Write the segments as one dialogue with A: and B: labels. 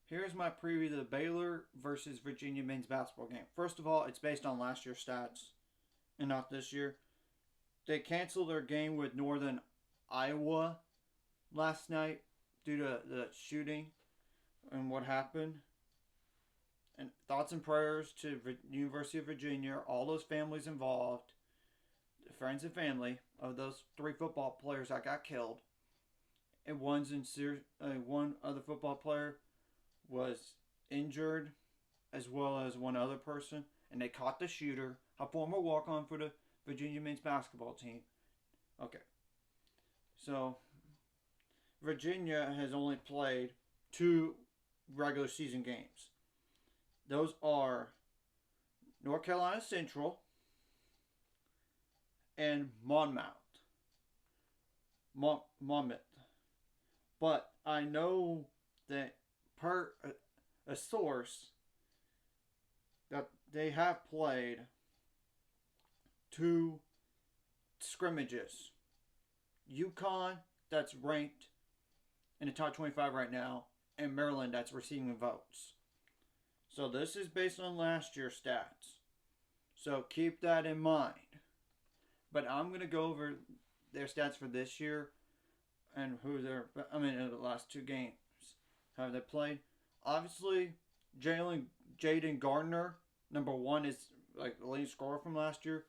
A: Here's my preview of the Baylor versus Virginia men's basketball game. First of all, it's based on last year's stats and not this year. They canceled their game with Northern Iowa last night due to the shooting and what happened. And thoughts and prayers to University of Virginia, all those families involved, friends and family of those three football players that got killed. And one other football player was injured, as well as one other person, and they caught the shooter, a former walk-on for the Virginia men's basketball team. Okay, so Virginia has only played two regular season games. Those are North Carolina Central and Monmouth. But I know that per a source that they have played two scrimmages. UConn, that's ranked in the top 25 right now, and Maryland, that's receiving votes. So this is based on last year's stats. So keep that in mind. But I'm going to go over their stats for this year and in the last two games. Have they played? Obviously, Jaden Gardner, number one, is like the leading scorer from last year.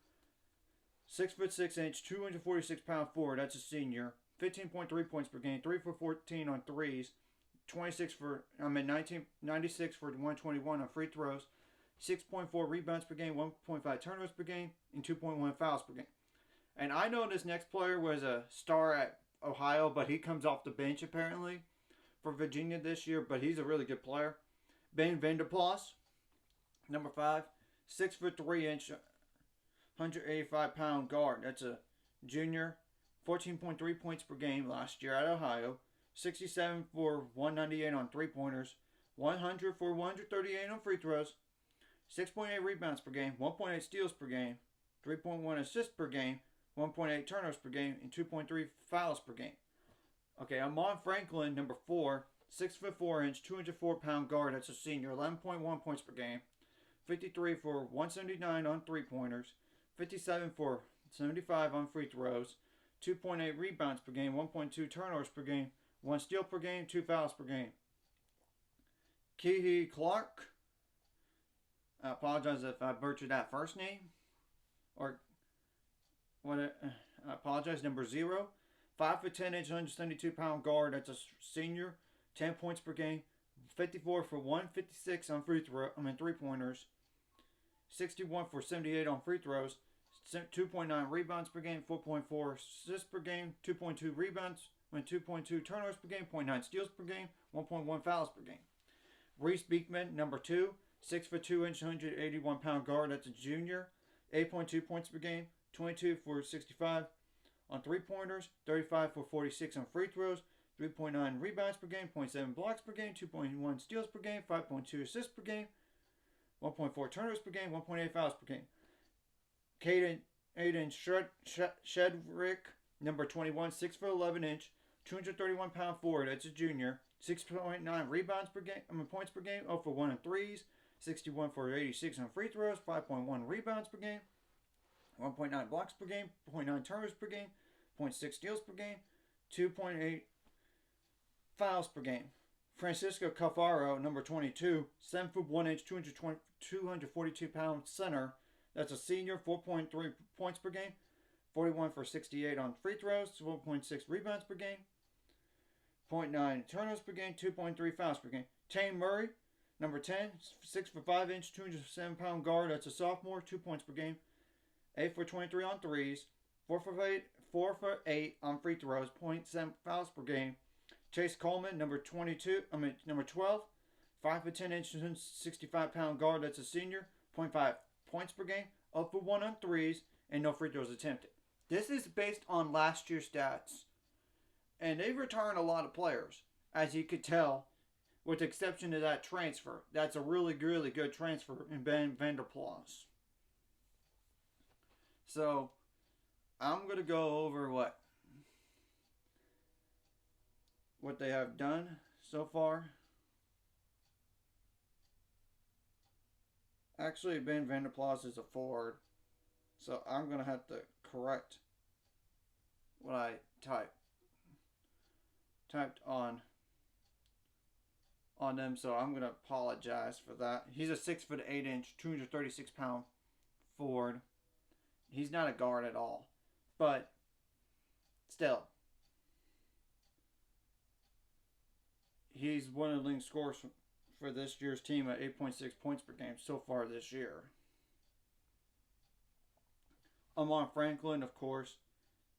A: 6'6", 246-pound forward. That's a senior. 15.3 points per game. 3 for 14 on threes. 96 for 121 on free throws. 6.4 rebounds per game. 1.5 turnovers per game, and 2.1 fouls per game. And I know this next player was a star at Ohio, but he comes off the bench apparently for Virginia this year. But he's a really good player. Ben Vanderplas, number 5, 6'3", 185-pound guard. That's a junior. 14.3 points per game last year at Ohio. 67 for 198 on three-pointers. 100 for 138 on free throws. 6.8 rebounds per game. 1.8 steals per game. 3.1 assists per game. 1.8 turnovers per game. And 2.3 fouls per game. Okay, Amon Franklin, number 4. 6'4", 204-pound guard. That's a senior. 11.1 points per game. 53 for 179 on three-pointers. 57 for 75 on free throws. 2.8 rebounds per game. 1.2 turnovers per game. 1 steal per game. 2 fouls per game. Keehee Clark. I apologize if I butchered that first name. Or what? I apologize. Number 0. 5'10", 172-pound guard. That's a senior. 10 points per game. 54 for 156 on three-pointers. 61 for 78 on free throws. 2.9 rebounds per game. 4.4 assists per game. 2.2 rebounds. 2.2 turnovers per game. 0.9 steals per game. 1.1 fouls per game. Reese Beekman, number 2. 6'2", 181-pound guard. That's a junior. 8.2 points per game. 22 for 65 on three-pointers. 35 for 46 on free throws. 3.9 rebounds per game. 0.7 blocks per game. 2.1 steals per game. 5.2 assists per game. 1.4 turnovers per game. 1.8 fouls per game. Aiden Shedrick, number 21, 6'11", 231-pound forward. That's a junior. 6.9 rebounds per game. Points per game. 0 for 1 on threes. 61 for 86 on free throws. 5.1 rebounds per game. 1.9 blocks per game. 0.9 turnovers per game. 0.6 steals per game. 2.8 fouls per game. Francisco Cafaro, number 22, 7'1", 242-pound center. That's a senior. 4.3 points per game. 41 for 68 on free throws. 12.6 rebounds per game. 0.9 turnovers per game. 2.3 fouls per game. Tane Murray, number 10, 6'5", 207-pound guard. That's a sophomore. 2 points per game. 8 for 23 on threes. 4 for 8 on free throws. 0.7 fouls per game. Chase Coleman, number 12, 5'10", 65-pound guard. That's a senior. 0.5 points per game. 0 for 1 on threes. And no free throws attempted. This is based on last year's stats. And they've returned a lot of players, as you could tell, with the exception of that transfer. That's a really, really good transfer in Ben Vanderplas. So, I'm going to go over what they have done so far. Actually, Ben Vanderplas is a forward, so I'm gonna have to correct what I typed on them. So I'm gonna apologize for that. He's a 6'8" 236-pound forward. He's not a guard at all, but still, he's one of the leading scorers for this year's team at 8.6 points per game so far this year. Amon Franklin, of course,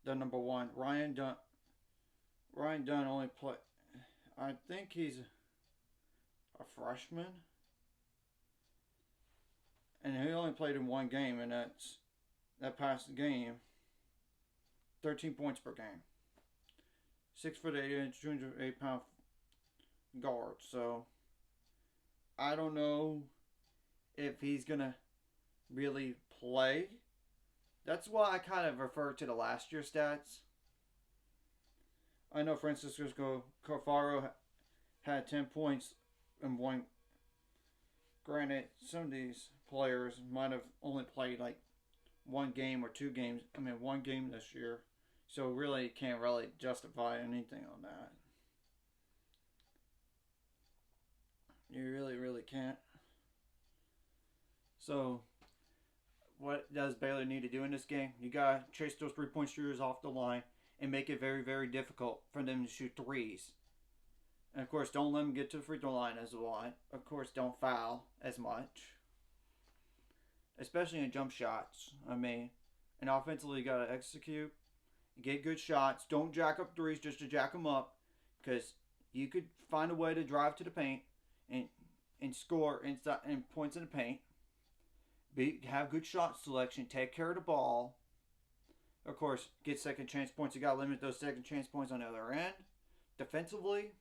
A: the number one. Ryan Dunn. Ryan Dunn only play. I think he's a freshman, and he only played in one game, and that past game. 13 points per game. 6'8" 208-pound guard. So I don't know if he's gonna really play. That's why I kind of refer to the last year stats. I know Francisco Carfaro had 10 points in one. Granted, some of these players might have only played like one game or two games. I mean, one game this year. So really can't really justify anything on that. You really can't. So what does Baylor need to do in this game? You gotta chase those 3-point shooters off the line and make it very difficult for them to shoot threes. And of course, don't let them get to the free throw line as a lot. Of course, don't foul as much, especially in jump shots. I mean, and offensively, you gotta execute, get good shots. Don't jack up threes just to jack them up, because you could find a way to drive to the paint and score inside and points in the paint. Have good shot selection. Take care of the ball. Of course, get second chance points. You gotta limit those second chance points on the other end. Defensively,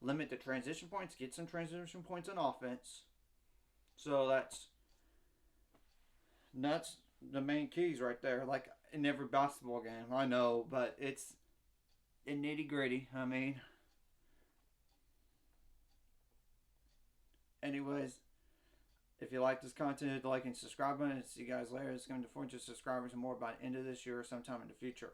A: limit the transition points. Get some transition points on offense. So that's the main keys right there. Like in every basketball game, I know, but it's in nitty gritty. I mean, anyways, if you like this content, hit the like and subscribe button. See you guys later. It's going to 400 subscribers and more by the end of this year or sometime in the future.